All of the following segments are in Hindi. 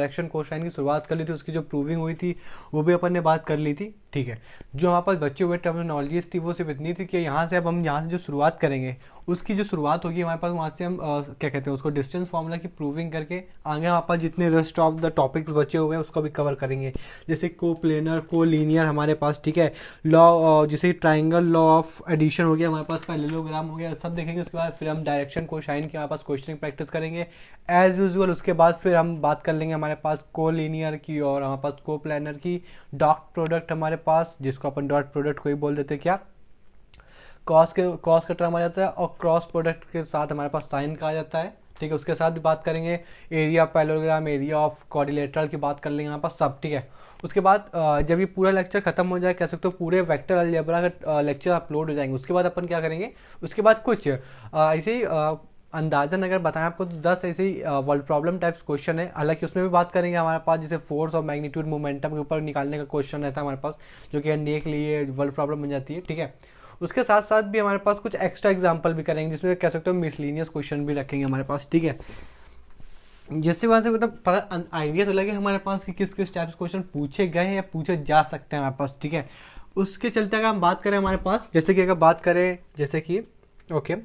डायरेक्शन कोसाइन की शुरुआत कर ली थी, उसकी जो प्रूविंग हुई थी वो भी अपन ने बात कर ली थी। ठीक है, जो हमारे पास बचे हुए टर्मिनोलॉजीज थी वो सिर्फ इतनी थी कि यहाँ से अब हम यहाँ से जो शुरुआत करेंगे उसकी जो शुरुआत होगी हमारे पास वहाँ से हम क्या कहते हैं उसको डिस्टेंस फार्मूला की प्रूविंग करके आगे हमारे पास जितने रेस्ट ऑफ द टॉपिक्स बचे हुए हैं उसको भी कवर करेंगे, जैसे को प्लेनर को लीनियर हमारे पास। ठीक है, लॉ जैसे ट्राइंगल लॉ ऑफ एडिशन हो गया हमारे पास, पैरेललोग्राम हो गया, सब देखेंगे। उसके बाद फिर हम डायरेक्शन कोसाइन की हमारे पास क्वेश्चनिंग प्रैक्टिस करेंगे एज यूजुअल। उसके बाद फिर हम बात कर लेंगे हमारे पास को लीनियर की और हमारे पास को प्लानर की, डॉट प्रोडक्ट हमारे पास जिसको अपन डॉट प्रोडक्ट को ही बोल देते हैं, क्या कॉस का टर्म आ जाता है, और क्रॉस प्रोडक्ट के साथ हमारे पास साइन का आ जाता है। ठीक है, उसके साथ भी बात करेंगे area of parallelogram, area of quadrilateral की बात कर लेंगे यहाँ पर सब। ठीक है, उसके बाद जब ये पूरा लेक्चर खत्म हो जाए, कह सकते हो पूरे वेक्टर अलजेब्रा का लेक्चर अपलोड हो जाएंगे, उसके बाद अपन क्या करेंगे, उसके बाद कुछ ऐसे ही अंदाजन अगर बताएं आपको तो 10 ऐसे ही वर्ल्ड प्रॉब्लम टाइप्स क्वेश्चन है। हालांकि उसमें भी बात करेंगे हमारे पास जैसे फोर्स और मैग्नीट्यूड मोमेंटम के ऊपर निकालने का क्वेश्चन रहता है हमारे पास, जो कि एनडीए के लिए वर्ल्ड प्रॉब्लम बन जाती है। ठीक है, उसके साथ साथ भी हमारे पास कुछ एक्स्ट्रा एग्जाम्पल भी करेंगे जिसमें कह सकते हो मिसलीनियस क्वेश्चन भी रखेंगे हमारे पास। ठीक है, जिससे वहाँ से मतलब आइडिया तो लगे हमारे पास कि किस किस टाइप्स क्वेश्चन पूछे गए हैं या पूछे जा सकते हैं हमारे पास। ठीक है, उसके चलते अगर हम बात करें हमारे पास, जैसे कि अगर बात करें जैसे कि ओके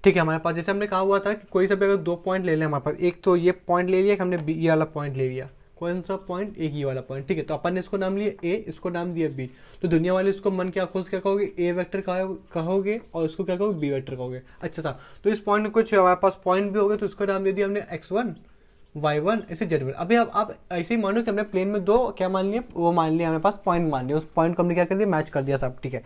ठीक है, हमारे पास जैसे हमने कहा हुआ था कि कोई सा भी अगर 2 पॉइंट ले लें हमारे पास, एक तो ये पॉइंट ले लिया कि हमने ये वाला पॉइंट ले लिया, कौन सा पॉइंट, एक ये वाला पॉइंट। ठीक है, तो अपन ने इसको नाम लिया ए, इसको नाम दिया बी, तो दुनिया वाले इसको मन की आंखों से क्या कहोगे, ए वेक्टर कहोगे और इसको क्या कहोगे, बी वेक्टर कहोगे। अच्छा सा, तो इस पॉइंट में कुछ हमारे पास पॉइंट भी हो गए तो इसको नाम दे दिया हमने x1 y1 ऐसे z1। अभी अब आप ऐसे ही मानो कि हमने प्लेन में 2 क्या मान लिया, वो मान लिया हमारे पास पॉइंट मान लिया, उस पॉइंट को हमने क्या कर दिया, मैच कर दिया सब। ठीक है,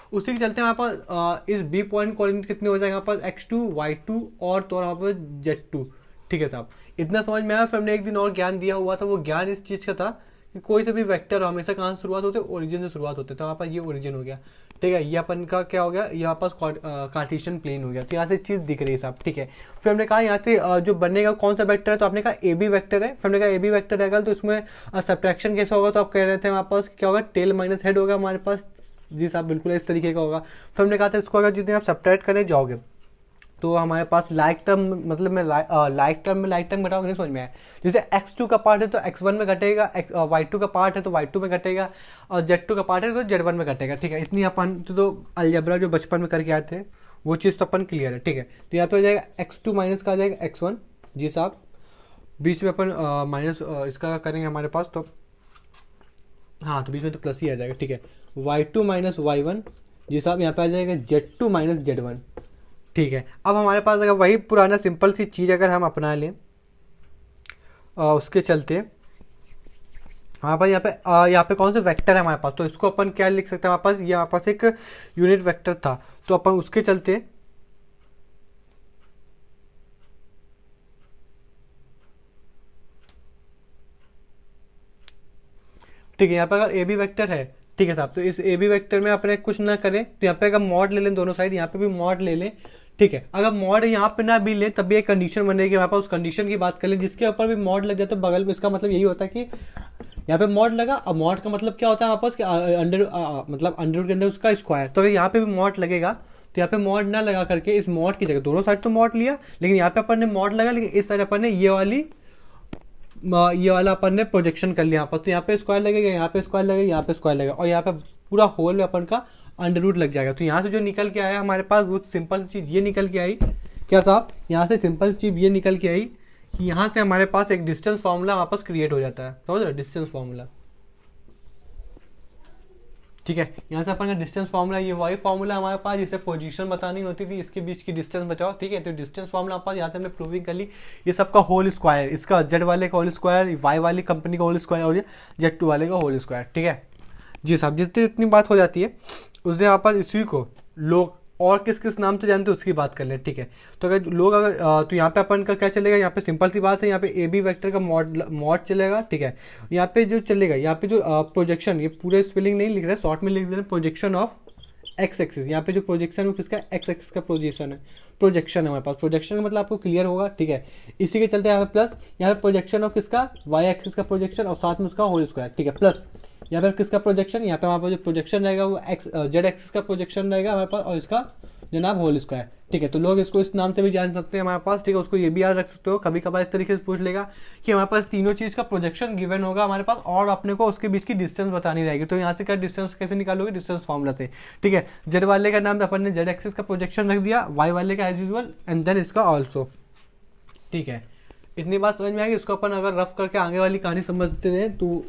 उसी के चलते हमारे पास इस बी पॉइंट कोऑर्डिनेट कितने हो जाएगा हमारे पास x2 y2 और तो हमारे पास z2। ठीक है साहब, इतना समझ में आया। फिर हमने एक दिन और ज्ञान दिया हुआ था, वो ज्ञान इस चीज़ का था कि कोई से भी वेक्टर हमेशा कहाँ से शुरुआत होते, ओरिजिन से शुरुआत होते, तो हमारे पास ये ओरिजिन हो गया। ठीक है, ये अपन का क्या हो गया, यहाँ पास कार्टेशियन प्लेन हो गया, तो यहाँ से चीज़ दिख रही है साहब। ठीक है, फिर हमने कहा यहाँ से जो बनेगा कौन सा वेक्टर है, तो आपने कहा ए बी वैक्टर है। फिर हमने कहा ए बी वैक्टर रहेगा तो इसमें सब्ट्रैक्शन कैसा होगा, तो आप कह रहे थे हमारे पास क्या होगा, टेल माइनस हेड होगा हमारे पास। जी साहब बिल्कुल इस तरीके का होगा। फिर हमने कहा था इसको अगर जितने आप सब्ट्रैक्ट करने जाओगे तो हमारे पास लाइक टर्म, मतलब मैं लाइक टर्म में लाइक टर्म घटाऊंगा, नहीं समझ में आया। जैसे x2 का पार्ट है तो x1 में घटेगा, y2 का पार्ट है तो y2 में घटेगा, और z2 का पार्ट है तो z1 में घटेगा। ठीक है, इतनी अपन तो अलजेब्रा जो बचपन में करके आए थे वो चीज़ तो अपन क्लियर है। ठीक है, तो यहाँ पे हो जाएगा x2 माइनस का आ जाएगा x1। जी साहब, बीच में अपन माइनस इसका करेंगे हमारे पास, तो हाँ तो बीच में तो प्लस ही आ जाएगा। ठीक है, y2 माइनस y1। जी साहब, यहाँ पे आ जाएगा z2 माइनस z1। ठीक है, अब हमारे पास अगर वही पुराना सिंपल सी चीज़ अगर हम अपना लें उसके चलते हमारे पास यहाँ पे कौन सा वेक्टर है हमारे पास, तो इसको अपन क्या लिख सकते हैं, हमारे पास ये हमारे पास एक यूनिट वेक्टर था, तो अपन उसके चलते ठीक है, यहाँ पे अगर ए बी वेक्टर है, ठीक है साहब, तो इस ए बी वेक्टर में अपने कुछ ना करें तो यहाँ पे अगर मॉड ले लें दोनों साइड, यहाँ पे भी मॉड ले लें। ठीक है, अगर मॉड यहाँ पे ना भी लें तब भी एक कंडीशन बनेगी हमारे पास, उस कंडीशन की बात कर लें जिसके ऊपर भी मॉड लग जाए तो बगल में, इसका मतलब यही होता है कि यहाँ पे मॉड लगा, और मॉड का मतलब क्या होता है हमारे पास कि अंडर मतलब अंडर के अंदर उसका स्क्वायर, तो यहाँ पे भी मॉड लगेगा। तो यहाँ पे मॉड ना लगा करके इस मॉड की जगह दोनों साइड तो मॉड लिया, लेकिन यहाँ पे अपन ने मॉड लगा, लेकिन इस साइड अपन ने ये वाला अपन ने प्रोजेक्शन कर लिया यहाँ पर, तो यहाँ पे स्क्वायर लगेगा, यहाँ पे स्क्वायर लगेगा, यहाँ पे स्क्वायर लगेगा, और यहाँ पे पूरा होल में अपन का अंडर रूट लग जाएगा। तो यहाँ से जो निकल के आया हमारे पास वो सिंपल चीज़ ये निकल के आई, क्या साहब, यहाँ से सिंपल चीज़ ये निकल के आई कि यहाँ से हमारे पास एक डिस्टेंस फार्मूला वापस क्रिएट हो जाता है, समझ रहे, डिस्टेंस फार्मूला। ठीक है, यहाँ से अपन का डिस्टेंस फार्मूला, ये वही फार्मूला हमारे पास जिसे पोजीशन बतानी होती थी, इसके बीच की डिस्टेंस बचाओ। ठीक है, तो डिस्टेंस फार्मूला हमारे पास यहाँ से हमने प्रूविंग कर ली, ये सबका होल स्क्वायर, इसका जेड वाले का होल स्क्वायर, वाई वाली कंपनी का होल स्क्वायर और ये जेड टू वाले का होल स्क्वायर। ठीक है जी साहब, जितनी इतनी बात हो जाती है उससे यहाँ पर इसी को लोग और किस किस नाम से जानते हैं उसकी बात कर लें। ठीक है, तो अगर लोग तो यहाँ पे अपन का क्या चलेगा, यहाँ पे सिंपल सी बात है, यहाँ पे ए बी वेक्टर का मॉड चलेगा। ठीक है, यहाँ पे जो चलेगा, यहाँ पे जो प्रोजेक्शन, ये पूरे स्पेलिंग नहीं लिख रहे, शॉर्ट में लिख दे रहे हैं, प्रोजेक्शन ऑफ एक्स एक्सिस। यहाँ पे जो प्रोजेक्शन है किसका, एक्स एक्सिस का प्रोजेक्शन है हमारे पास। प्रोजेक्शन का मतलब आपको क्लियर होगा। ठीक है, इसी के चलते यहाँ पे प्लस, यहाँ पे प्रोजेक्शन ऑफ किसका, वाई एक्सिस का प्रोजेक्शन और साथ में उसका होल स्क्वायर। ठीक है, प्लस यहाँ पे किसका प्रोजेक्शन, यहाँ पे हमारे पास जो प्रोजेक्शन रहेगा वो जेड एक्सिस का प्रोजेक्शन रहेगा हमारे पास, और इसका जनाब होल स्क्वायर। ठीक है, तो लोग इसको इस नाम से भी जान सकते हैं हमारे पास, ठीक है। उसको ये भी याद रख सकते हो, कभी कभार इस तरीके से पूछ लेगा कि हमारे पास तीनों चीज़ का प्रोजेक्शन गिवन होगा हमारे पास, और अपने को उसके बीच की डिस्टेंस बतानी रहेगी। तो यहाँ से क्या डिस्टेंस कैसे निकालोगे, डिस्टेंस फॉर्मूला से, ठीक है। जेड वाले का नाम अपन ने जेड एक्सिस का प्रोजेक्शन रख दिया, वाई वाले का एज यूजुअल, एंड देन इसका ऑल्सो, ठीक है। इतनी बात समझ में आएगी। इसको अपन अगर रफ करके आगे वाली कहानी समझते हैं तो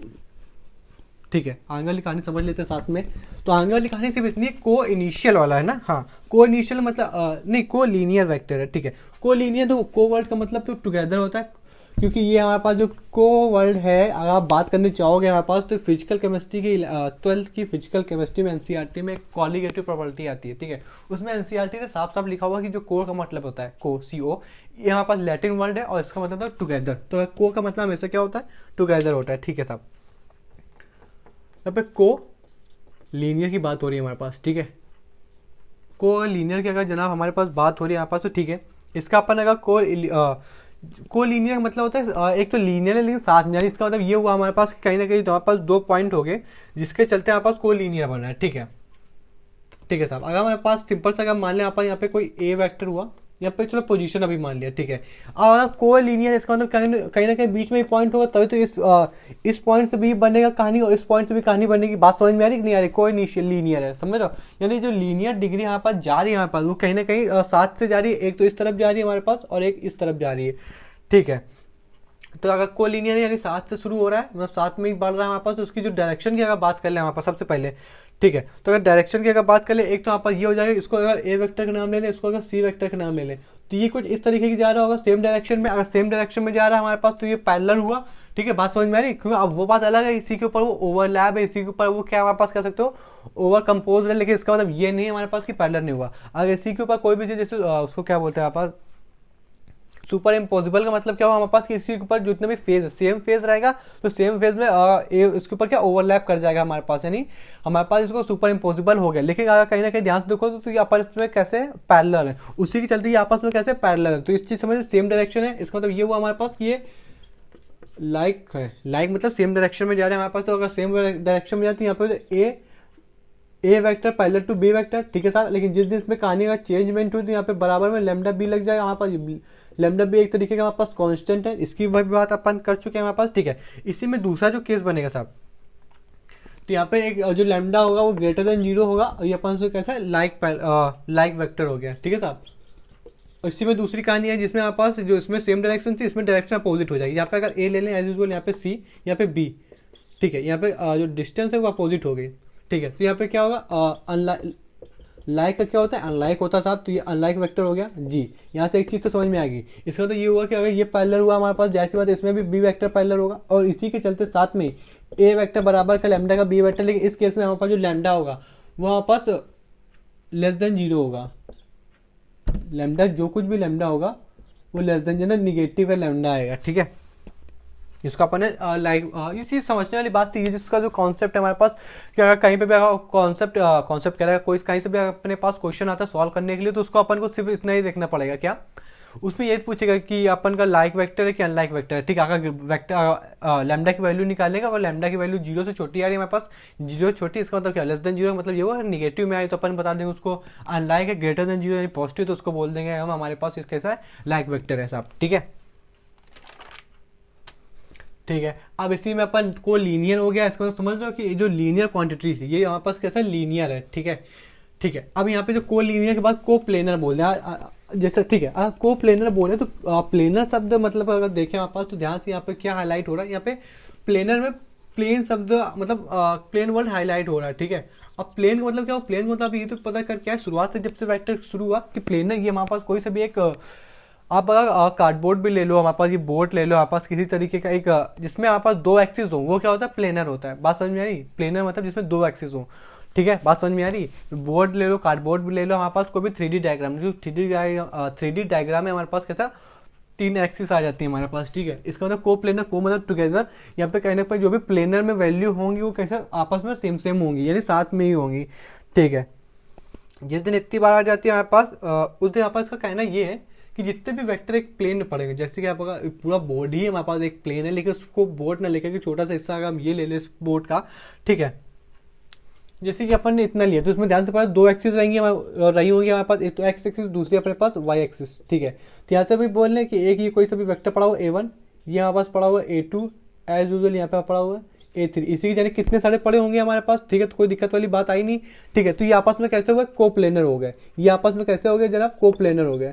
ठीक है, आगे वाली कहानी समझ लेते हैं साथ में। तो आगे वाली कहानी सिर्फ इतनी को इनिशियल वाला है ना, हाँ को इनिशियल मतलब नहीं, को लीनियर वेक्टर है, ठीक है। को लीनियर, तो को वर्ड का मतलब तो टुगेदर होता है, क्योंकि ये हमारे पास जो को वर्ड है, अगर आप बात करनी चाहोगे हमारे पास, तो फिजिकल केमिस्ट्री की 12th की फिजिकल केमिस्ट्री में एनसीईआरटी में कॉलीगेटिव प्रॉपर्टी आती है, ठीक है। उसमें एनसीईआरटी ने साफ साफ लिखा हुआ कि जो को का मतलब होता है, को CO, ये हमारे पास लैटिन वर्ड है और इसका मतलब होता है टुगेदर। तो को का मतलब हमेशा क्या होता है, टुगेदर होता है, ठीक है साहब। यहाँ पे को लीनियर की बात हो रही है हमारे पास, ठीक है। को लीनियर की अगर जनाब हमारे पास बात हो रही है हमारे पास, तो ठीक है। इसका अपन अगर को लीनियर का मतलब होता है एक तो लीनियर है लेकिन साथ में, यानी इसका मतलब ये हुआ हमारे पास कहीं ना कहीं तो हमारे पास दो पॉइंट हो गए जिसके चलते हमारे पास को लीनियर बन रहा है, ठीक है। ठीक है साहब, अगर हमारे पास सिंपल सा अगर मान लें यहाँ पे कोई ए वेक्टर हुआ, यहाँ पे चलो पोजीशन अभी मान लिया, ठीक है। और अगर को लीनियर, इसका मतलब कहीं ना कहीं बीच में पॉइंट होगा, तभी तो इस पॉइंट से भी बनेगा कहानी और इस पॉइंट से भी कहानी बनेगी। बात समझ में आ रही कि नहीं आ रही, कोई लीनियर है, समझ रहे हो। यानी जो लीनियर डिग्री हमारे पास जा रही है हमारे पास, वो कहीं ना कहीं साथ से जा रही है, एक तो इस तरफ जा रही है हमारे पास और एक इस तरफ जा रही है, ठीक है। तो अगर को लीनियर यानी साथ से शुरू हो रहा है, मतलब साथ में ही बढ़ रहा है हमारे पास, तो उसकी जो डायरेक्शन की अगर बात कर ले हमारे पास सबसे पहले, ठीक है। तो अगर डायरेक्शन की अगर बात कर ले, एक तो यहाँ पर ये हो जाएगा, इसको अगर ए वेक्टर का नाम ले लें, इसको अगर सी वेक्टर का नाम ले लें, तो ये कुछ इस तरीके की जा रहा होगा सेम डायरेक्शन में। अगर सेम डायरेक्शन में जा रहा है हमारे पास, तो ये पैरेलल हुआ, ठीक है। बात समझ में आ रही, क्योंकि अब वो बात अलग है, इसी के ऊपर वो ओवरलैप है, इसी के ऊपर वो क्या हमारे पास कह सकते हो ओवर कंपोज है, लेकिन इसका मतलब ये नहीं है हमारे पास कि पैरेलल नहीं हुआ। अगर इसी के ऊपर कोई भी चीज, जैसे उसको क्या बोलते हैं हमारे पास सुपर इम्पॉसिबल का मतलब क्या हुआ हमारे पास कि इसके ऊपर जितने भी फेज है सेम फेज रहेगा, तो सेम फेज में इसके ऊपर क्या ओवरलैप कर जाएगा हमारे पास, यानी हमारे पास इसको सुपर इम्पॉसिबल हो गया। लेकिन अगर कहीं ना कहीं ध्यान से देखो तो ये आपस में कैसे पैरेलल है, उसी के चलते ये आपस में कैसे पैरेलल है। तो इस चीज समझ, सेम डायरेक्शन है, इसका मतलब ये हुआ हमारे पास ये लाइक है, लाइक मतलब सेम डायरेक्शन में जा रहे हैं हमारे पास। तो अगर सेम डायरेक्शन में जाती है यहाँ पे A vector parallel to B vector, ठीक है साहब। लेकिन जिस दिन इसमें कहानी का चेंजमेंट हुई तो यहाँ पे बराबर में लैम्डा बी लग जाएगा हमारे पास। लैम्डा बी एक तरीके का हमारे पास कांस्टेंट है, इसकी बात अपन कर चुके हैं हमारे पास, ठीक है। इसी में दूसरा जो केस बनेगा साहब, तो यहाँ पे एक जो लैम्डा होगा वो ग्रेटर देन 0 होगा, और ये अपन से कैसा लाइक वेक्टर हो गया, ठीक है साहब। इसी में दूसरी कहानी है जिसमें हमारे पास जो इसमें सेम डायरेक्शन थी, इसमें डायरेक्शन अपोजिट हो जाएगी। यहाँ पे अगर ए ले लें एज यूजुअल, यहाँ पे सी, यहाँ पे बी, ठीक है। यहाँ पे जो डिस्टेंस है वो अपोजिट हो गई, ठीक है। तो यहाँ पे क्या होगा, लाइक का क्या होता है, अनलाइक होता है साहब, तो ये अनलाइक वेक्टर हो गया जी। यहाँ से एक चीज़ तो समझ में आ गई, इसका तो ये हुआ कि अगर ये पैरेलल हुआ हमारे पास, जैसी बात है इसमें भी बी वेक्टर पैरेलल होगा, और इसी के चलते साथ में ए वेक्टर बराबर का लैम्डा का बी वेक्टर। लेकिन इस केस में हमारे पास जो लैम्डा होगा वो हमारे पास लेस देन 0 होगा। लैम्डा जो कुछ भी लैम्डा होगा वो लेस देन, जो निगेटिव है लैम्डा आएगा, ठीक है। इसको अपन ने ये चीज़ समझने वाली बात थी, जिसका जो कॉन्सेप्ट है हमारे पास कि अगर कहीं पे भी अगर कॉन्सेप्ट कह रहा है कोई, कहीं से भी अपने पास क्वेश्चन आता है सॉल्व करने के लिए, तो उसको अपन को सिर्फ इतना ही देखना पड़ेगा, क्या उसमें ये पूछेगा कि अपन का लाइक वेक्टर है कि अनलाइक वेक्टर है, ठीक है। अगर वेक्टर लैम्डा की वैल्यू निकालेगा, और लैम्डा की वैल्यू 0 से छोटी आ रही है हमारे पास, 0 छोटी, इसका मतलब क्या लेस देन 0 मतलब ये हुआ निगेटिव में आई तो अपन बता देंगे उसको अनलाइक है, ग्रेटर देन 0 यानी पॉजिटिव, तो उसको बोल देंगे हम हमारे पास कैसा है लाइक वेक्टर है साहब, ठीक है। ठीक है, अब इसी में अपन को लीनियर हो गया, इसको समझ लो कि जो लीनियर क्वांटिटी थी ये हमारे पास कैसा लीनियर है, ठीक है। ठीक है, अब यहाँ पे जो को लीनियर के बाद को प्लेनर बोल रहे हैं, जैसे ठीक है को प्लेनर बोले तो प्लेनर शब्द मतलब अगर देखें हमारे पास तो ध्यान से यहाँ पे क्या हाईलाइट हो रहा है, यहाँ पे प्लेनर में प्लेन शब्द मतलब प्लेन वर्ड हाईलाइट हो रहा है, ठीक है। अब प्लेन का मतलब क्या हो, प्लेन का मतलब ये तो पता कर क्या है, शुरुआत से जब से वेक्टर शुरू हुआ कि प्लेनर ये हमारे पास कोई सा भी एक आप अगर कार्डबोर्ड भी ले लो, हमारे पास ये बोर्ड ले लो, हमारे पास किसी तरीके का एक जिसमें हमारे पास दो एक्सिस हो, वो क्या होता है प्लेनर होता है। बात समझ में आ रही, प्लेनर मतलब जिसमें दो एक्सिस हो, ठीक है। बात समझ में आ रही, बोर्ड ले लो, कार्डबोर्ड भी ले लो, हमारे पास कोई भी 3D डायग्राम, जो 3D डायग्राम है हमारे पास कैसा 3 एक्सिस आ जाती है हमारे पास, ठीक है। इसका मतलब को प्लेनर, को मतलब टुगेदर, यहाँ पे कहने पर जो भी प्लेनर में वैल्यू होंगी वो कैसे आपस में सेम सेम होंगी, यानी साथ में ही होंगी, ठीक है। जिस दिन इतनी बार आ जाती है हमारे पास उस दिन हमारे पास का कहना ये है कि जितने भी वेक्टर एक प्लेन में पड़ेंगे, जैसे कि आपका पूरा बोर्ड ही हमारे पास एक प्लेन है, लेकिन उसको बोर्ड ना लेकर के छोटा सा हिस्सा अगर हम ये ले लें इस बोर्ड का, ठीक है, जैसे कि अपन ने इतना लिया तो इसमें ध्यान से पड़ा दो एक्सिस रहेंगी रही होंगी हमारे पास, एक तो एक्स एक्सिस, दूसरी अपने पास वाई एक्सिस, ठीक है। तो यहाँ से भी बोल रहे हैं कि एक ये कोई सा भी वेक्टर पड़ा हुआ A1, ये हमारे पास पड़ा हुआ A2, एज यूजल यहाँ पे पड़ा हुआ A3, इसी के जाने कितने सारे पड़े होंगे हमारे पास, ठीक है। तो कोई दिक्कत वाली बात आई नहीं, ठीक है। तो ये आपस में कैसे हुआ, कोप्लेनर हो गए, ये आपस में कैसे हो गए जनाब, कोप्लेनर हो गए,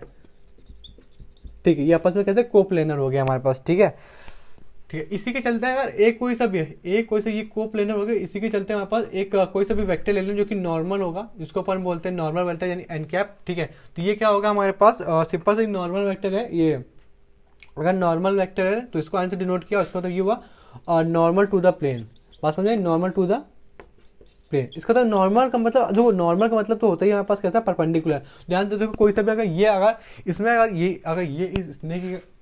ठीक है। ये आपस में कैसे कोप्लेनर हो गया हमारे पास, ठीक है, ठीक है। इसी के चलते अगर एक कोई सा भी है, एक कोई सा ये कोप्लेनर हो गया, इसी के चलते हमारे पास एक कोई सा भी वेक्टर ले लें जो कि नॉर्मल होगा, जिसको अपन बोलते हैं नॉर्मल वेक्टर यानी एन कैप, ठीक है। तो ये क्या होगा हमारे पास, सिंपल सा नॉर्मल वेक्टर है ये। अगर नॉर्मल वेक्टर है तो इसको आंसर डिनोट किया, इसका मतलब ये हुआ नॉर्मल टू द प्लेन, बात समझे, नॉर्मल टू द प्लेन। इसका तो नॉर्मल का मतलब, जो नॉर्मल का मतलब तो होता ही हमारे पास कैसा, परपेंडिकुलर। ध्यान दे, देखो कोई सा भी अगर इसमें अगर ये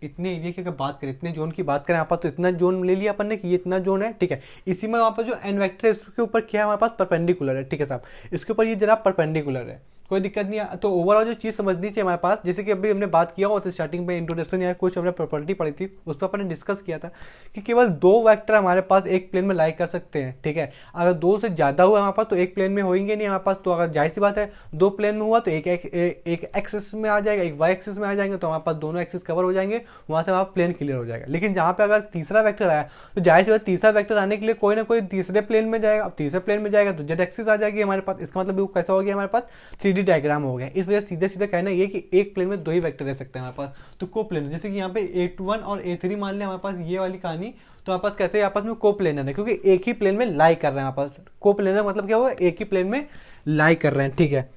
इतने एरिया की अगर बात करें, इतने जोन की बात करें यहाँ पर, तो इतना जोन ले लिया अपन ने कि ये इतना जोन है, ठीक है। इसी में वहाँ पर जो एन वेक्टर है इसके ऊपर क्या है हमारे पास, परपेंडिकुलर है, ठीक है साहब। इसके ऊपर ये जनाब परपेंडिकुलर है, कोई दिक्कत नहीं है। तो ओवरऑल जो चीज़ समझनी चाहिए हमारे पास, जैसे कि अभी हमने बात किया हुआ था स्टार्टिंग में इंट्रोडक्शन या कुछ हमने प्रॉपर्टी पढ़ी थी, उस पर अपने डिस्कस किया था कि केवल दो वेक्टर हमारे पास एक प्लेन में लाई कर सकते हैं, ठीक है। अगर दो से ज़्यादा हुआ हमारे पास तो एक प्लेन में होंगे नहीं हमारे पास। तो अगर जाहिर सी बात है दो प्लेन में हुआ तो एक एक्सिस में आ जाएगा, एक वाई एक्सिस में आ जाएंगे, तो हमारे पास दोनों एक्सिस कवर हो जाएंगे, वहाँ से हमारा प्लेन क्लियर हो जाएगा। लेकिन जहाँ पे अगर तीसरा वेक्टर आया तो जाहिर सी बात तीसरा वेक्टर आने के लिए कोई ना कोई तीसरे प्लेन में जाएगा। अब तीसरे प्लेन में जाएगा तो जेड एक्सिस आ जाएगी हमारे पास। इसका मतलब कैसा हो गया हमारे पास, 3D डायग्राम हो गया। इस वजह से सीधे सीधे कहना ये कि एक प्लेन में दो ही वेक्टर रह सकते हैं हमारे पास, तो कोप्लेनर। जैसे कि यहाँ पे A1 और A3 मान लिया हमारे पास, ये वाली कहानी, तो हमारे पास कैसे आपस में कोप्लेनर है, क्योंकि एक ही प्लेन में लाई कर रहे हैं हमारे पास। कोप्लेनर मतलब क्या हुआ, एक ही प्लेन में लाई कर रहे हैं, ठीक है।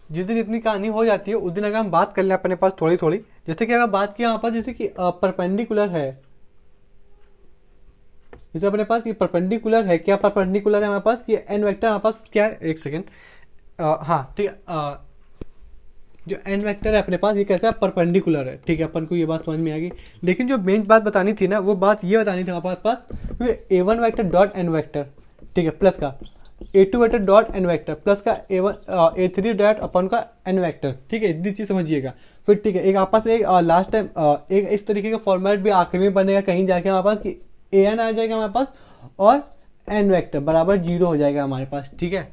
जिस दिन इतनी कहानी हो जाती है उस दिन अगर हम बात कर लें अपने पास थोड़ी थोड़ी, जैसे कि अगर बात किया यहाँ पर, जैसे कि परपेंडिकुलर है, जैसे अपने पास ये परपेंडिकुलर है, क्या परपेंडिकुलर है हमारे पास, ये एन वेक्टर हमारे पास क्या है, एक सेकेंड, हाँ ठीक है, जो एन वेक्टर है अपने पास ये कैसा परपेंडिकुलर है, ठीक है। अपन को ये बात समझ में आ गई। लेकिन जो मेन बात बतानी थी ना, वो बात ये बतानी थी हमारे पास A1 vector dot n vector, ठीक है, प्लस का A2 vector dot n vector, plus का A3 डॉट अपन का एन वेक्टर, ठीक है। इतनी चीज समझिएगा फिर, ठीक है। एक आपस में एक लास्ट टाइम एक इस तरीके का फॉर्मेट भी आखिर में बनेगा कहीं जाके हमारे पास कि an आ जाएगा हमारे पास और n वेक्टर बराबर 0 हो जाएगा हमारे पास, ठीक है।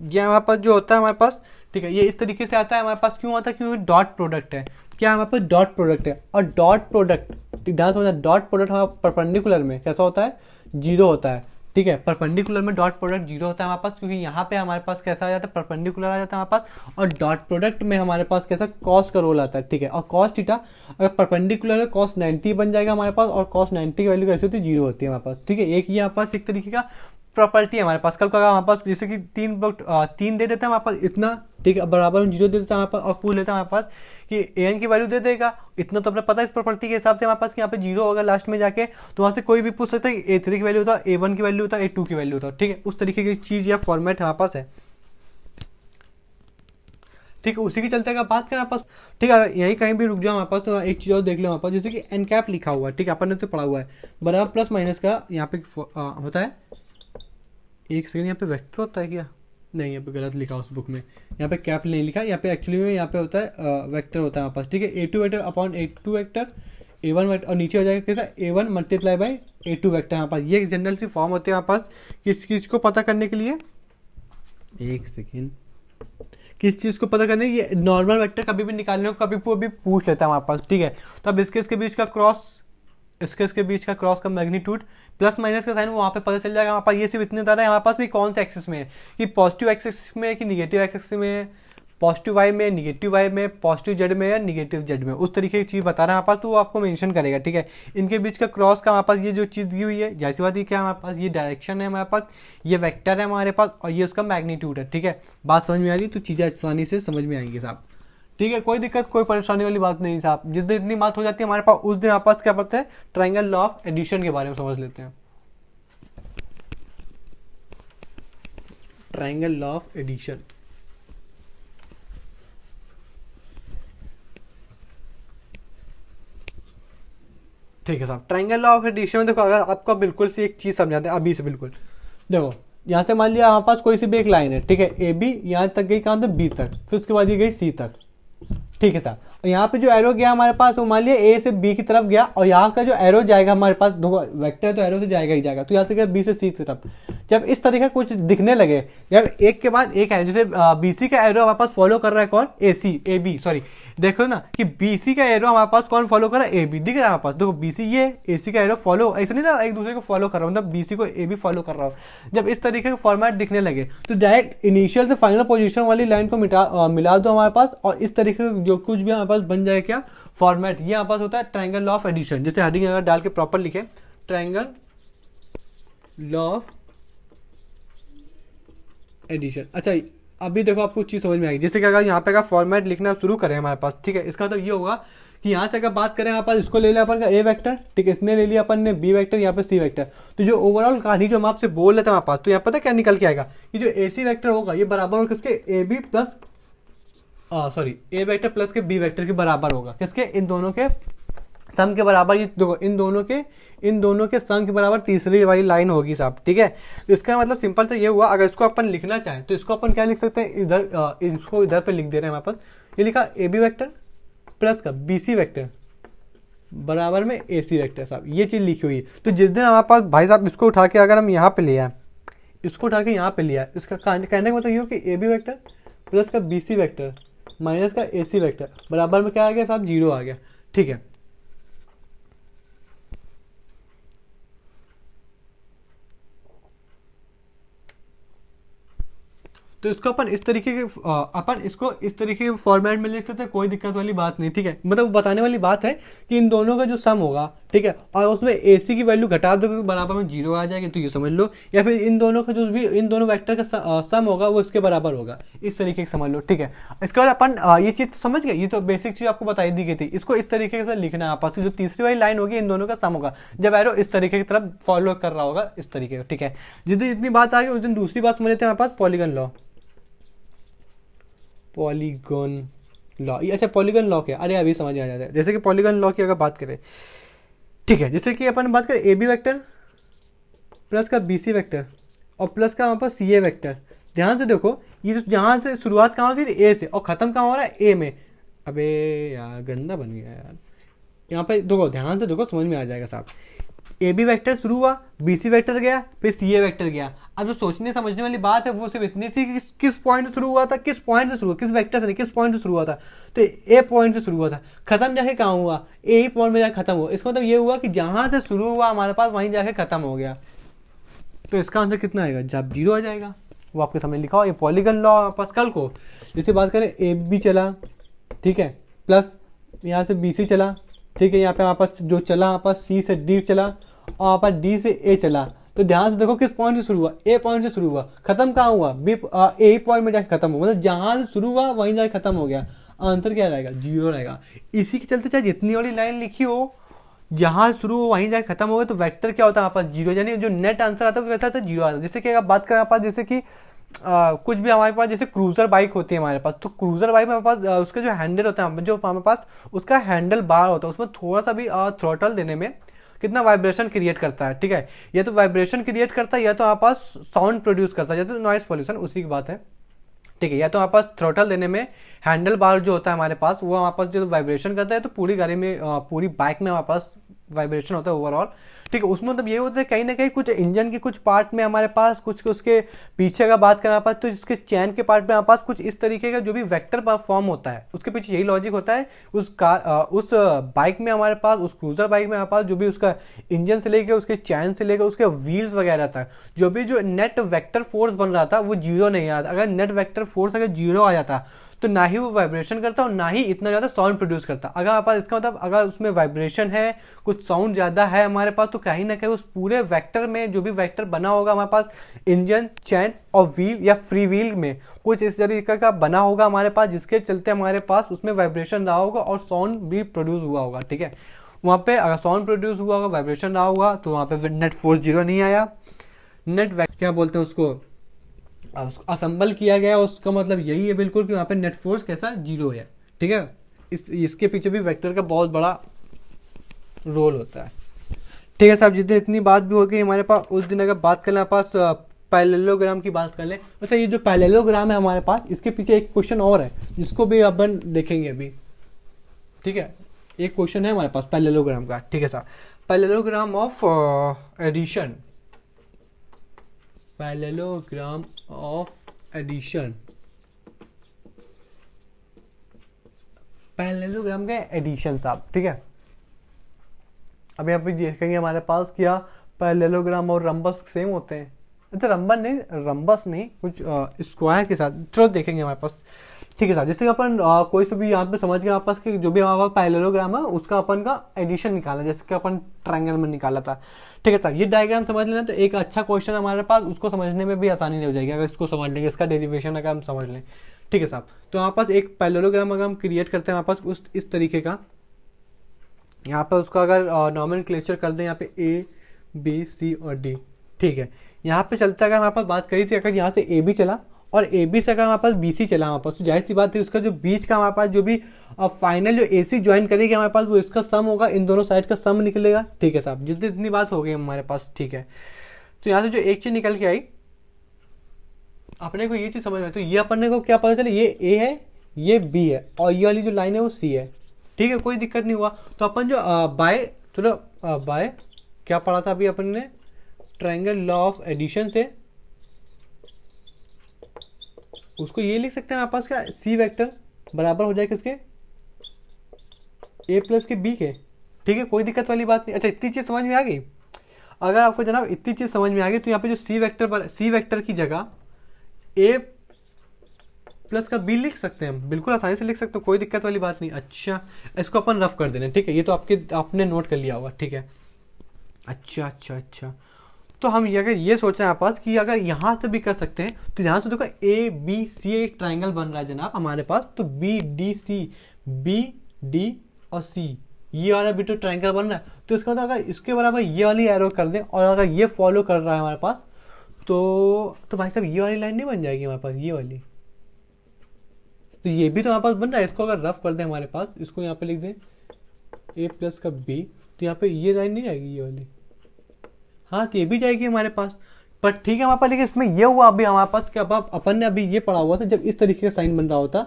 ये हमारे पास जो होता है हमारे पास, ठीक है, ये इस तरीके से आता है हमारे पास। क्यों आता है, क्योंकि डॉट प्रोडक्ट है, क्या हमारे पास डॉट प्रोडक्ट है। और डॉट प्रोडक्ट ध्यान समझना, डॉट प्रोडक्ट हमारा परपेंडिकुलर में कैसा होता है, 0 होता है, ठीक है। परपेंडिकुलर में डॉट प्रोडक्ट 0 होता है हमारे पास, क्योंकि यहाँ पे हमारे पास कैसा आ जाता है, परपेंडिकुलर आ जाता है हमारे पास। और डॉट प्रोडक्ट में हमारे पास कैसा कॉस का रोल आता है, ठीक है। और कॉस थीटा अगर परपेंडिकुलर है कॉस 90 बन जाएगा हमारे पास, और कॉस 90 की वैल्यू कैसी होती है, 0 होती है हमारे पास, ठीक है। एक ये हमारे पास एक तरीके का प्रॉपर्टी है हमारे पास। कल का हमारे पास जैसे कि तीन दे देते हैं हमारे पास इतना, ठीक है, बराबर 0 दे देता है हमारे पास, और पूछ लेता है हमारे पास कि an की वैल्यू दे देगा इतना, तो अपने पता है इस प्रॉपर्टी के हिसाब से हमारे पास कि यहाँ पे 0 होगा लास्ट में जाके। तो वहाँ से कोई भी पूछ सकता है कि A3 की वैल्यू होता है, A1 की वैल्यू होता है, A2 की वैल्यू होता है, ठीक है। उस तरीके की चीज़ या फॉर्मेट हमारे पास है, ठीक है। उसी के चलते अगर बात करें हमारे पास, ठीक है, यहीं कहीं भी रुक जाओ हमारे पास, तो एक चीज़ और देख लो हमारे पास, जैसे कि एन कैप लिखा हुआ है, ठीक है, अपन ने तो पढ़ा हुआ है, बराबर प्लस माइनस का यहाँ पे होता है। एक सेकेंड, यहाँ पे वेक्टर होता है क्या, नहीं यहाँ पे गलत लिखा उस बुक में, यहाँ पे कैप नहीं लिखा, यहाँ पे एक्चुअली में यहाँ पे होता है वेक्टर होता है हमारे पास, ठीक है। A2 vector upon A2 vector, A1 vector, और नीचे हो जाएगा कैसा A1 multiply by A2 vector हमारे पास। ये जनरल सी फॉर्म होती है हमारे पास किस चीज़ को पता करने के लिए, एक सेकेंड, किस चीज़ को पता करने, ये नॉर्मल वेक्टर कभी भी निकालने को कभी वो भी पूछ लेता है हमारे पास, ठीक है। तो अब इसके बीच का क्रॉस, इसके बीच का क्रॉस का मैग्नीट्यूड प्लस माइनस का साइन वहाँ पे पता चल जाएगा हमारे पास। ये सिर्फ इतने बता रहा है हमारे पास कि कौन से एक्सिस में है, कि पॉजिटिव एक्सिस में है कि निगेटिव एक्सिस में है, पॉजिटिव वाई में, निगेटिव वाई में, पॉजिटिव जेड में या निगेटिव जेड में, उस तरीके की चीज़ बता रहा है हमारे पास, तो वो आपको मेंशन करेगा, ठीक है। इनके बीच का क्रॉस का हमारे पास ये जो चीज़ दी हुई है, जैसी बात ये क्या हमारे पास, ये डायरेक्शन है हमारे पास, ये वेक्टर है हमारे पास, और ये उसका मैग्नीट्यूड है, ठीक है। बात समझ में आ रही, तो चीज़ें आसानी से समझ में आएंगी साहब, ठीक है। कोई दिक्कत कोई परेशानी वाली बात नहीं साहब। जिस दिन इतनी बात हो जाती है हमारे पास, उस दिन हमारे पास क्या पढ़ते हैं, ट्रायंगल लॉ ऑफ एडिशन के बारे में समझ लेते हैं। ट्रायंगल लॉ ऑफ एडिशन, ठीक है साहब। ट्रायंगल लॉ ऑफ एडिशन में देखो, अगर आपको बिल्कुल से एक चीज समझाते हैं अभी से, बिल्कुल देखो, यहाँ से मान लिया हमारे पास कोई सी भी एक लाइन है, ठीक है, AB यहाँ तक गई कहाँ तक, B तक, फिर उसके बाद ये गई C तक, ठीक है साहब। और यहाँ पे जो एरो गया हमारे पास वो मान लिया ए से बी की तरफ गया, और यहाँ का जो एरो जाएगा हमारे पास, देखो वेक्टर है तो एरो तो जाएगा ही जाएगा, तो यहाँ से गया बी से सी की तरफ। जब इस तरीके का कुछ दिखने लगे, जब एक के बाद एक है, जैसे बी सी का एरो हमारे पास फॉलो कर रहा है कौन, ए सी, ए बी, सॉरी देखो ना कि बी सी का एरो हमारे पास कौन फॉलो कर रहा है, ए बी दिख रहा है हमारे पास, देखो बी सी ये ए सी का एरो फॉलो, ऐसे नहीं ना एक दूसरे को फॉलो कर रहा हूँ, मतलब बी सी को ए बी फॉलो कर रहा हूँ। जब इस तरीके का फॉर्मेट दिखने लगे तो डायरेक्ट इनिशियल से फाइनल पोजीशन वाली लाइन को मिला दो हमारे पास, और इस तरीके का जो कुछ भी हमारे पास बन जाए क्या फॉर्मेट, ये हमारे पास होता है ट्रायंगल लॉ ऑफ एडिशन। जैसे हेडिंग अगर डाल के प्रॉपर लिखे, ट्रायंगल लॉ ऑफ एडिशन। अच्छा अभी देखो आपको चीज समझ में आएगी, जैसे कि अगर यहाँ पे का फॉर्मेट लिखना शुरू करें हमारे पास, ठीक है, इसका मतलब ये होगा कि यहाँ से अगर बात करें यहाँ पर, इसको ले लिया अपन का ए वेक्टर, ठीक है, इसने ले लिया अपन ने बी वेक्टर, यहाँ पे सी वेक्टर, तो जो ओवरऑल कहानी जो हम आपसे बोल रहे थे हमारे पास, तो यहाँ पता क्या निकल के आएगा कि जो ए सी वेक्टर होगा ये बराबर होगा किसके, a b plus sorry a vector plus के बी वेक्टर के बराबर होगा, किसके, इन दोनों के सम के बराबर। ये देखो इन दोनों के सम के बराबर तीसरी वाली लाइन होगी साहब, ठीक है। तो इसका मतलब सिंपल से ये हुआ, अगर इसको अपन लिखना चाहें तो इसको अपन क्या लिख सकते हैं, इधर इसको इधर पे लिख दे रहे हैं हमारे पास, ये लिखा ए बी वैक्टर प्लस का बी सी वैक्टर बराबर में ए सी वैक्टर साहब, ये चीज़ लिखी हुई है। तो जिस दिन हमारे पास भाई साहब इसको उठा के अगर हम यहाँ पे लिया, इसको उठा के यहाँ पे लिया, इसका कहने का मतलब ये हो कि ए बी वैक्टर प्लस का बी सी वैक्टर माइनस का ए सी वैक्टर बराबर में क्या आ गया साहब, 0 आ गया, ठीक है। तो इसको अपन इस तरीके के फॉर्मेट में लिख सकते हैं, कोई दिक्कत वाली बात नहीं, ठीक है। मतलब बताने वाली बात है कि इन दोनों का जो सम होगा, ठीक है, और उसमें ए सी की वैल्यू घटा दो बराबर में 0 आ जाएगी, तो ये समझ लो, या फिर इन दोनों का जो भी इन दोनों वेक्टर का सम होगा वो इसके बराबर होगा, इस तरीके से समझ लो, ठीक है। इसके बाद अपन ये चीज़ समझ गए, ये तो बेसिक चीज़ आपको बताई दी गई थी। इसको इस तरीके से लिखना है आपस, जो तीसरी वाली लाइन होगी इन दोनों का सम होगा, जब एरो इस तरीके की तरफ फॉलो कर रहा होगा, इस तरीके का, ठीक है। जिस दिन इतनी बात आ गई उस दिन दूसरी बात समझ लेते हैं हमारे पास, पॉलीगन लॉ। पॉलीगन लॉ, अच्छा पॉलीगन लॉ क्या, अरे अभी समझ में आ जाता है। जैसे कि पॉलीगन लॉ की अगर बात करें, ठीक है, जैसे कि अपन बात करें ए बी वैक्टर प्लस का बी सी वैक्टर और प्लस का हमारे पास सी ए वैक्टर। ध्यान से देखो, ये जहाँ से शुरुआत कहाँ से, ए से, और ख़त्म कहाँ हो रहा है, ए में। अबे यार गंदा बन गया यार, यहाँ पे देखो ध्यान से देखो, समझ में आ जाएगा साहब। ए बी वैक्टर शुरू हुआ, बी सी वैक्टर गया, फिर सी ए वैक्टर गया। अब जो सोचने समझने वाली बात है वो सिर्फ इतनी थी कि किस पॉइंट से शुरू हुआ था, किस पॉइंट से शुरू हुआ, किस वेक्टर से नहीं, किस पॉइंट से शुरू हुआ था। तो ए पॉइंट से शुरू हुआ था, खत्म जाके कहाँ हुआ, ए ही पॉइंट में जाके खत्म हुआ। इसका मतलब ये हुआ कि जहाँ से शुरू हुआ हमारे पास वहीं जाके खत्म हो गया। तो इसका आंसर कितना आएगा, जब 0 आ जाएगा। वो आपके सामने लिखा हो, ये पॉलीगन लॉ पास कल को जैसे बात करें, ए बी चला, ठीक है, प्लस यहाँ से बी सी चला, ठीक है, यहाँ पे हमारे पास जो चला हमारे पास सी से डी चला, और वहाँ पर डी से ए चला। तो ध्यान से देखो किस पॉइंट से शुरू हुआ, ए पॉइंट से शुरू हुआ, खत्म कहाँ हुआ, बी ए पॉइंट में जाके खत्म हुआ, मतलब जहाँ से शुरू हुआ वहीं जाके खत्म हो गया। आंसर क्या रहेगा, 0 रहेगा। इसी के चलते चाहे जितनी वाली लाइन लिखी हो, जहाँ शुरू हो वहीं जाके खत्म हो गया, तो वेक्टर क्या होता है हमारे पास, 0, यानी जो नेट आंसर आता है वो वैसा आता है 0 आता है। जैसे कि अगर बात करें हमारे पास, जैसे कि कुछ भी हमारे पास जैसे क्रूजर बाइक होती है हमारे पास, तो क्रूजर बाइक में हमारे पास उसका जो हैंडल होता है, जो हमारे पास उसका हैंडल बार होता है, उसमें थोड़ा सा भी थ्रोटल देने में कितना वाइब्रेशन क्रिएट करता है, ठीक है। या तो वाइब्रेशन क्रिएट करता है, या तो हमारे पास साउंड प्रोड्यूस करता है, या तो नॉइस पॉल्यूशन, उसी की बात है, ठीक है। या तो हमारे पास थ्रोटल देने में हैंडल बार जो होता है हमारे पास, वो हमारे पास जो वाइब्रेशन करता है, तो पूरी गाड़ी में पूरी बाइक में हमारे पास वाइब्रेशन होता है ओवरऑल, ठीक है। उसमें मतलब ये होता है कहीं ना कहीं कुछ इंजन के कुछ पार्ट में हमारे पास, कुछ उसके पीछे का बात करें हमारे पास, तो इसके चैन के पार्ट में हमारे पास कुछ इस तरीके का जो भी वेक्टर फॉर्म होता है, उसके पीछे यही लॉजिक होता है। उस बाइक में हमारे पास, उस क्रूजर बाइक में हमारे पास जो भी उसका इंजन से लेकर उसके चैन से लेकर उसके व्हील्स वगैरह तक जो भी जो नेट वेक्टर फोर्स बन रहा था वो 0 नहीं आता। अगर नेट वेक्टर फोर्स अगर 0 आ जाता तो ना ही वो वाइब्रेशन करता और ना ही इतना ज़्यादा साउंड प्रोड्यूस करता। अगर हमारे पास इसका मतलब अगर उसमें वाइब्रेशन है, कुछ साउंड ज़्यादा है हमारे पास, तो कहीं ना कहीं उस पूरे वेक्टर में जो भी वेक्टर बना होगा हमारे पास इंजन, चैन और व्हील या फ्री व्हील में कुछ इस तरीके का बना होगा हमारे पास, जिसके चलते हमारे पास उसमें वाइब्रेशन रहा होगा और साउंड भी प्रोड्यूस हुआ होगा, ठीक है। वहाँ पे अगर साउंड प्रोड्यूस हुआ होगा, वाइब्रेशन रहा होगा, तो वहाँ पे नेट फोर्स 0 नहीं आया। नेट क्या बोलते हैं उसको, असेंबल किया गया, उसका मतलब यही है बिल्कुल कि वहाँ पे नेट फोर्स कैसा 0 है, ठीक है। इसके पीछे भी वेक्टर का बहुत बड़ा रोल होता है, ठीक है साहब। जिस दिन इतनी बात भी हो गई हमारे पास, उस दिन अगर बात करें हमारे पास पैरेललोग्राम की बात कर लें। अच्छा ये जो पैरेललोग्राम है हमारे पास, इसके पीछे एक क्वेश्चन और है जिसको भी अपन देखेंगे अभी, ठीक है, एक क्वेश्चन है हमारे पास पैरेललोग्राम का, ठीक है साहब, parallelogram of addition, parallelogram of addition, parallelogram का एडिशन साहब, ठीक है। अभी आप देखेंगे हमारे पास क्या पैरेललोग्राम और रंबस सेम होते हैं, अच्छा रंबस नहीं कुछ स्क्वायर के साथ, चलो देखेंगे हमारे पास, ठीक है साहब। जैसे कि अपन कोई से भी यहाँ पे समझ गए आपस कि जो भी हमारे पास पैरेललोग्राम है उसका अपन का एडिशन निकाला, जैसे कि अपन ट्रायंगल में निकाला था, ठीक है साहब। ये डायग्राम समझ लेना तो एक अच्छा क्वेश्चन हमारे पास, उसको समझने में भी आसानी नहीं हो जाएगी अगर इसको समझ लेंगे, इसका डेरिवेशन अगर हम समझ लें, ठीक है साहब। तो हमारे पास एक पैरेललोग्राम अगर हम क्रिएट करते हैं हमारे पास उस इस तरीके का, यहाँ पर उसका अगर नॉमेनक्लेचर कर दें यहाँ पे ए बी सी और डी, ठीक है। यहाँ पे चलता है, अगर हमारे पास बात करी थी अगर यहाँ से ए बी चला और ए बी से अगर हमारे पास बी सी चला हमारे पास, तो जाहिर सी बात है उसका जो बीच का हमारे पास जो भी फाइनल जो ए सी ज्वाइन करेगी हमारे पास वो इसका सम होगा, इन दोनों साइड का सम निकलेगा, ठीक है साहब। जितनी बात हो गई हमारे पास, ठीक है। तो यहाँ से जो एक चीज़ निकल के आई अपने को ये चीज़ समझ में, तो ये अपने को क्या पता चले, ये ए है ये बी है और ये वाली जो लाइन है वो सी है, ठीक है, कोई दिक्कत नहीं हुआ। तो अपन जो बाय चलो बाय क्या पढ़ा था अभी अपन ने, ट्रायंगल लॉ ऑफ एडिशन से उसको ये लिख सकते हैं हमारे पास क्या, सी वेक्टर बराबर हो जाए किसके, ए प्लस के बी के, ठीक है, कोई दिक्कत वाली बात नहीं। अच्छा इतनी चीज़ समझ में आ गई, अगर आपको जनाब इतनी चीज़ समझ में आ गई तो यहाँ पे जो सी वेक्टर की जगह ए प्लस का बी लिख सकते हैं हम, बिल्कुल आसानी से लिख सकते हो, कोई दिक्कत वाली बात नहीं। अच्छा इसको अपन रफ कर देना, ठीक है, ये तो आपने नोट कर लिया होगा, ठीक है। अच्छा तो हम अगर ये सोच रहे हैं पास कि अगर यहाँ से भी कर सकते हैं तो यहाँ से देखो ए बी सी एक ट्राइंगल बन रहा है जनाब हमारे पास, तो B D C, B D और सी ये वाला भी तो ट्राइंगल बन रहा है, तो इसका तो अगर इसके बराबर ये वाली एरो कर दें और अगर ये फॉलो कर रहा है हमारे पास तो भाई साहब ये वाली लाइन नहीं बन जाएगी हमारे पास, ये वाली, तो ये भी तो हमारे पास बन रहा है। इसको अगर रफ कर दें हमारे पास, इसको यहाँ पे लिख दें ए प्लस का बी, तो यहाँ पे ये लाइन नहीं जाएगी ये वाली, हाँ तो ये भी जाएगी हमारे पास, पर ठीक है हमारे पास, लेकिन इसमें ये हुआ अभी हमारे पास कि अब अपन ने अभी ये पढ़ा हुआ था, जब इस तरीके का साइन बन रहा होता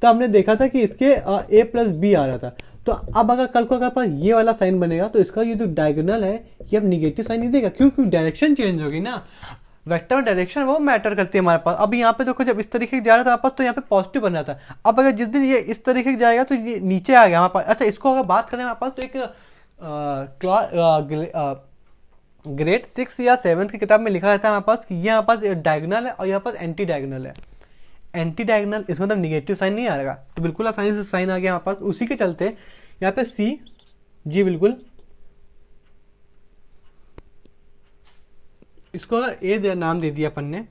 तो हमने देखा था कि इसके ए प्लस बी आ रहा था, तो अब अगर कल को अगर पास ये वाला साइन बनेगा तो इसका ये जो डायगोनल है ये अब निगेटिव साइन नहीं देगा, क्योंकि डायरेक्शन चेंज होगी ना, वेक्टर में डायरेक्शन वो मैटर करती है हमारे पास। अभी यहाँ पे देखो जब इस तरीके से जा रहा था हमारे पास तो यहाँ पे पॉजिटिव बन रहा था, अब अगर जिस दिन ये इस तरीके से जाएगा तो ये नीचे आ गया हमारे पास। अच्छा इसको अगर बात करें हमारे पास तो एक ग्रेड 6 या 7 की किताब में लिखा रहता है हमारे पास कि ये हमारे पास डायगोनल है और यहाँ पास एंटी डायगोनल है, एंटी डायगोनल इसका मतलब निगेटिव साइन नहीं आएगा, तो बिल्कुल आसानी से साइन आ गया हमारे पास। उसी के चलते यहाँ पे सी जी बिल्कुल, इसको अगर ए नाम दे दिया अपन ने,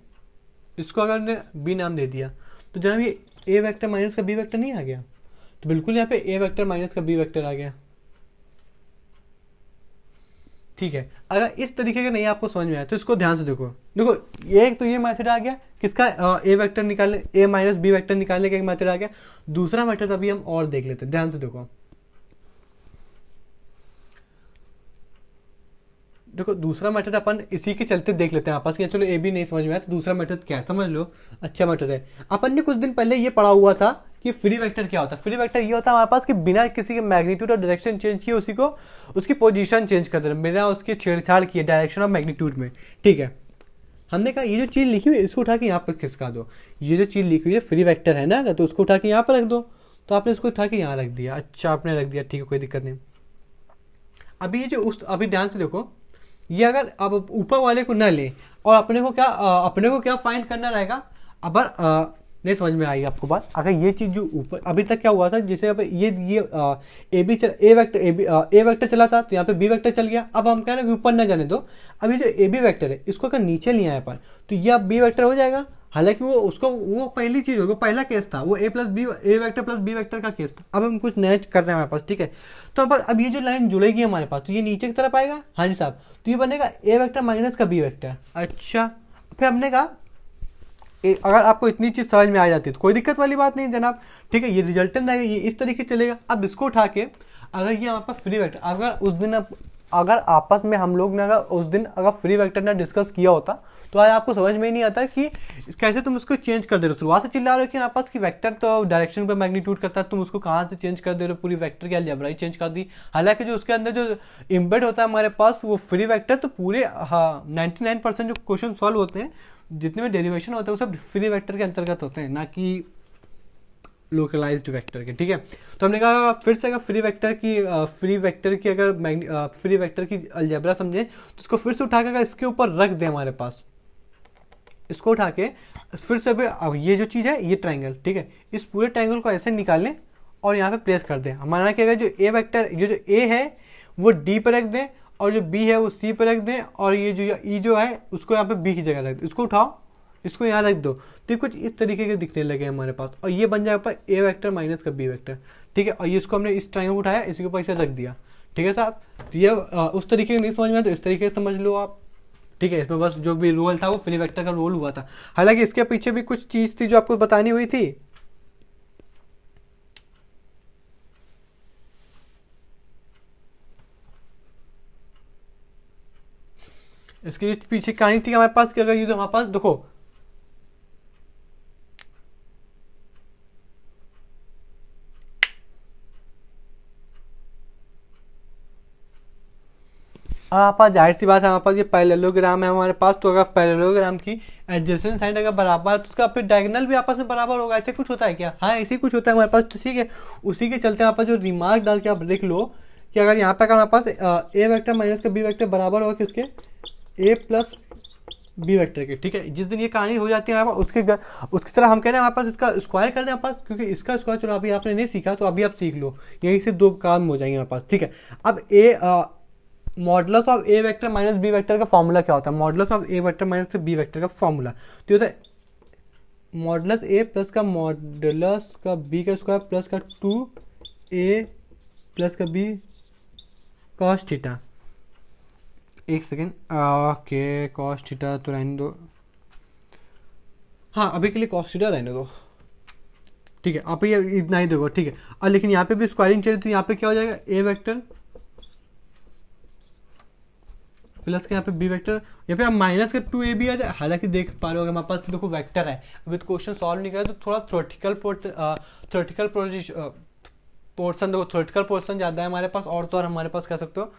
इसको अगर बी नाम दे दिया तो जनाब ये ए वेक्टर माइनस का बी वेक्टर नहीं आ गया, तो बिल्कुल यहाँ पे ए वेक्टर माइनस का बी वेक्टर आ गया, ठीक है। अगर इस तरीके का नहीं आपको समझ में आया तो इसको ध्यान से देखो एक तो ये मेथड आ गया किसका, ए वेक्टर निकालने, ए माइनस बी वेक्टर निकालने का एक मेथड आ गया। दूसरा मेथड अभी हम और देख लेते हैं, ध्यान से देखो दूसरा मेथड अपन इसी के चलते देख लेते हैं आपस कि चलो ए भी नहीं समझ में आया तो दूसरा मेथड क्या है समझ लो, अच्छा मेथड है। अपन ने कुछ दिन पहले ये पढ़ा हुआ था कि फ्री वेक्टर क्या होता है। फ्री वेक्टर ये होता है हमारे पास कि बिना किसी के मैग्नीट्यूड और डायरेक्शन चेंज किए उसी को उसकी पोजीशन चेंज कर देना, बिना उसकी छेड़छाड़ किए डायरेक्शन और मैग्नीट्यूड में, ठीक है। हमने कहा ये जो चीज़ लिखी हुई है इसको उठा के यहाँ पर खिसका दो, ये जो चीज़ लिखी हुई है फ्री वेक्टर है ना, तो उसको उठा के यहाँ पर रख दो, तो आपने उसको उठा के यहाँ रख दिया, अच्छा आपने रख दिया, ठीक है कोई दिक्कत नहीं। अभी ये जो अभी ध्यान से देखो, ये अगर अब ऊपर वाले को न ले और अपने को क्या फाइंड करना रहेगा, अगर नहीं समझ में आई आपको बात, अगर ये चीज़ जो ऊपर अभी तक क्या हुआ था, जैसे अब ये ए वेक्टर चला था तो यहाँ पे बी वेक्टर चल गया, अब हम कह रहे हैं कि ऊपर न जाने दो, अब ये जो ए बी वेक्टर है इसको अगर नीचे लिया है अपन तो ये अब बी वेक्टर हो जाएगा, हालांकि वो पहली चीज़ होगी, वो पहला केस था, वो ए वेक्टर प्लस बी वेक्टर का केस था। अब हम कुछ नया कर रहे हैं हमारे पास, ठीक है। तो अब ये जो लाइन जुड़ेगी हमारे पास तो ये नीचे की तरफ आएगा, हाँ जी साहब, तो ये बनेगा ए वेक्टर माइनस का बी वेक्टर। अच्छा फिर हमने कहा अगर आपको इतनी चीज़ समझ में आ जाती है तो कोई दिक्कत वाली बात नहीं जनाब, ठीक है, ये रिजल्टेंट रहेगा, ये इस तरीके से चलेगा। अब इसको उठा के अगर ये हमारे पास फ्री वेक्टर, अगर उस दिन अगर आपस में हम लोग ने अगर उस दिन अगर फ्री वेक्टर ने डिस्कस किया होता तो आज आपको समझ में ही नहीं आता कि कैसे तुम उसको चेंज कर दे रहे हो। शुरुआत से चिल्ला रहे हो कि हमारे पास की वेक्टर तो डायरेक्शन पे मैग्नीट्यूड करता है, तुम उसको कहाँ से चेंज कर दे रहे हो, पूरी वेक्टर की अलजेब्रा चेंज कर दी। हालांकि जो उसके अंदर जो इम्बेड होता है हमारे पास वो फ्री वेक्टर, तो पूरे 99% जो क्वेश्चन सॉल्व होते हैं जितने भी डेरिवेशन होते हैं वो सब फ्री वेक्टर के अंतर्गत होते हैं, ना कि लोकलाइज्ड वेक्टर के। ठीक है, तो हमने कहा फिर से अगर फ्री वेक्टर की अगर फ्री वेक्टर की अलजेब्रा समझे तो इसको फिर से उठा के अगर इसके ऊपर रख दें हमारे पास, इसको उठा के फिर से अब ये जो चीज़ है ये ट्रायंगल, ठीक है, इस पूरे ट्रायंगल को ऐसे निकालें और यहाँ पे प्लेस कर दें। हमारा क्या जो ए वेक्टर जो ए है वो डी पर रख दें और जो बी है वो सी पर रख दें और ये जो ई जो है उसको यहाँ पे बी की जगह रख दें। इसको उठाओ, इसको यहाँ रख दो, तो कुछ इस तरीके के दिखने लगे हमारे पास और ये बन जाएगा ए वेक्टर माइनस का बी वेक्टर। ठीक है, और ये इसको हमने इस ट्रायंगल को उठाया, इसके ऊपर इसे रख दिया। ठीक है साहब, तो ये उस तरीके नहीं समझ में आया तो इस तरीके से समझ लो आप। ठीक है, इसमें बस जो भी रोल था वो फ्री वेक्टर का रोल हुआ था। हालांकि इसके पीछे भी कुछ चीज़ थी जो आपको बतानी हुई थी। इसके पीछे कहानी थी हमारे पास कि अगर ये तो हमारे पास देखो हमारे पास जाहिर सी बात है हमारे पास ये पैरेललोग्राम है हमारे पास, तो अगर पैरेललोग्राम की एडजेसेंट साइड अगर बराबर है तो उसका फिर डायगोनल भी आपस में बराबर होगा। ऐसे कुछ होता है क्या? हाँ ऐसे ही कुछ होता है हमारे पास। तो ठीक है, उसी के चलते हमारे पास जो रिमार्क डाल के आप देख लो कि अगर यहाँ पे अगर हमारे पास ए वेक्टर माइनस का बी वेक्टर बराबर होगा किसके, ए प्लस बी वेक्टर के। ठीक है, जिस दिन ये कहानी हो जाती है हमारे पास उसकी तरह हम कह रहे हैं हमारे पास इसका स्क्वायर कर दें हमारे पास, क्योंकि इसका स्क्वायर चलो अभी आपने नहीं सीखा तो अभी आप सीख लो, यहीं से दो काम हो जाएंगे हमारे पास। ठीक है, अब modulus of a vector minus b vector का फॉर्मूला क्या होता है? Modulus of a vector minus b vector का फॉर्मूला तो होता है मॉडुलस ए प्लस का मॉडुलस का बी का स्क्वायर प्लस का 2a प्लस का बी कॉस थीटा। एक सेकेंड, ओके कॉस थीटा तो रहने दो, हाँ अभी के लिए कॉस थीटा रहने दो। ठीक है, आप ये इतना ही देखो। ठीक है, और लेकिन यहाँ पे भी स्क्वायरिंग चाहिए तो यहाँ पे क्या हो जाएगा, ए वेक्टर प्लस के यहाँ पे बी वेक्टर, यहाँ पे आप माइनस का 2a भी आ जाए। हालांकि देख पा रहे हो हमारे पास देखो वेक्टर है, अभी तो क्वेश्चन सॉल्व नहीं करा तो थोड़ा थ्योरेटिकल पोर्शन देखो, थ्योरेटिकल पोर्शन ज़्यादा है हमारे पास, और तो और हमारे पास कह सकते हो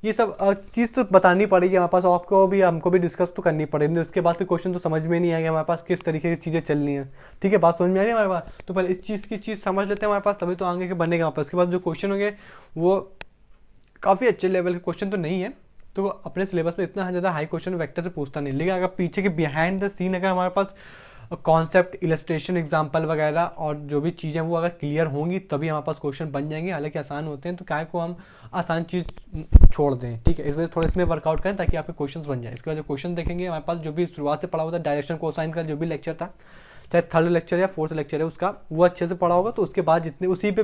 ये सब चीज़ तो बतानी पड़ेगी हमारे पास, आपको भी हमको भी डिस्कस तो करनी पड़ेगी। इसके बाद तो क्वेश्चन तो समझ में नहीं आएगा हमारे पास किस तरीके की चीज़ें चलनी है। ठीक है, बात समझ में आ रही है हमारे पास? तो पहले इस चीज़ की चीज़ समझ लेते हैं हमारे पास, तभी तो आगे के बनेगा हमारे पास। इसके बाद जो क्वेश्चन होंगे वो काफ़ी अच्छे लेवल के क्वेश्चन तो नहीं है, तो अपने सिलेबस में इतना ज़्यादा हाई क्वेश्चन वेक्टर से पूछता नहीं, लेकिन अगर पीछे के बिहाइंड द सीन अगर हमारे पास कॉन्सेप्ट, इलस्ट्रेशन, एग्जाम्पल वगैरह और जो भी चीज़ें वो अगर क्लियर होंगी तभी हमारे पास क्वेश्चन बन जाएंगे। हालांकि आसान होते हैं तो काय को हम आसान चीज़ छोड़ दें। ठीक है, इस वजह से थोड़ा इसमें वर्कआउट करें ताकि आपके क्वेश्चन बन जाए। इसके बाद जो क्वेश्चन देखेंगे हमारे पास जो भी शुरुआत से पढ़ा हुआ था डायरेक्शन कोसाइन का जो भी लेक्चर था, चाहे थर्ड लेक्चर या फोर्थ लेक्चर है उसका, वो अच्छे से पढ़ा होगा तो उसके बाद जितने उसी पे